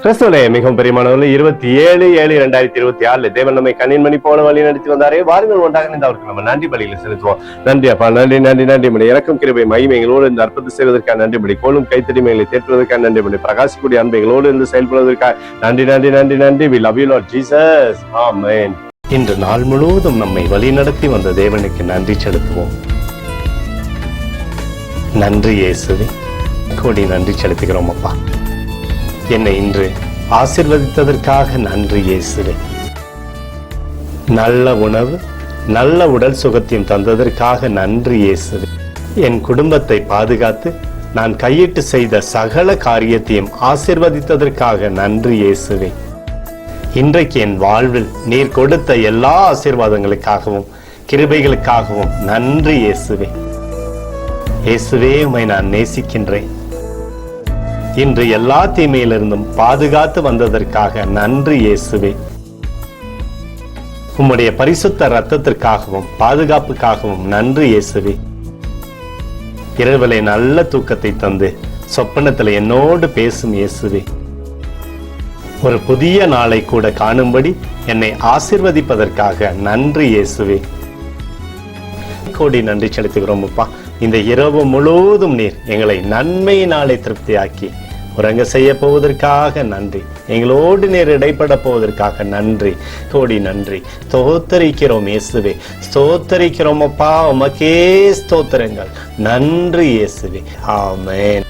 கிறிஸ்துவிலே மிகவும் பெரியமானவர்கள் 27/7/2026 தேவன் நம்மை கண்ணின்மணி போல வழி நடத்தி வந்தாரே. வாருங்கள் ஒன்றாக இருந்து அவருக்கு நம்ம நன்றி பலியில செலுத்துவோம். நன்றி அப்பா, நன்றி நன்றி நன்றி மணி இறக்கும் கிருபை மகிமைகளோடு இந்த அற்புதத்தை செய்வதற்காக நன்றி படி, கோலும் கைத்தடிமைகளை தேற்றுவதற்காக நன்றி படி, பிரகாசிக்கூடிய அன்பைகளோடு இருந்து செயல்படுவதற்காக நன்றி நன்றி நன்றி நன்றி. We love you Lord Jesus. Amen. இன்று நாள் முழுவதும் நம்மை வழி நடத்தி வந்த தேவனுக்கு நன்றி செலுத்துவோம். நன்றி இயேசுவே, கோடி நன்றி செலுத்துகிறோம் அப்பா. என்னை இன்று ஆசீர்வதித்ததற்காக நன்றி இயேசுவே. நல்ல உணவு, நல்ல உடல் சுகத்தையும் தந்ததற்காக நன்றி இயேசுவே. என் குடும்பத்தை பாதுகாத்து நான் கையிட்டு செய்த சகல காரியத்தையும் ஆசீர்வதித்ததற்காக நன்றி இயேசுவே. இன்றைக்கு என் வாழ்வில் நீர் கொடுத்த எல்லா ஆசீர்வாதங்களுக்காகவும் கிருபைகளுக்காகவும் நன்றி இயேசுவே. இயேசுவே, உம்மை நான் நேசிக்கின்றேன். இன்று எல்லா தீமையிலிருந்தும் பாதுகாத்து வந்ததற்காக நன்றி இயேசுவே. உம்முடைய பரிசுத்த இரத்தத்திற்காகவும் பாதுகாப்புக்காகவும் நன்றி இயேசுவே. இரவிலே நல்ல தூக்கத்தை தந்து சொப்பனத்தில் என்னோடு பேசும் இயேசுவே. ஒரு புதிய நாளை கூட காணும்படி என்னை ஆசீர்வதிப்பதற்காக நன்றி இயேசுவே. கோடி நன்றி செலுத்துகிறோம் அப்பா. இந்த இரவு முழுவதும் நீர் எங்களை நன்மையினாலே திருப்தியாக்கி உறங்க செய்ய போவதற்காக நன்றி. எங்களோடு நீர் இடைப்பட போவதற்காக நன்றி, கோடி நன்றி. ஸ்தோத்தரிக்கிறோம் இயேசுவே, ஸ்தோத்தரிக்கிறோம் அப்பா. உமக்கே ஸ்தோத்திரங்கள். நன்றி இயேசுவே. ஆமென்.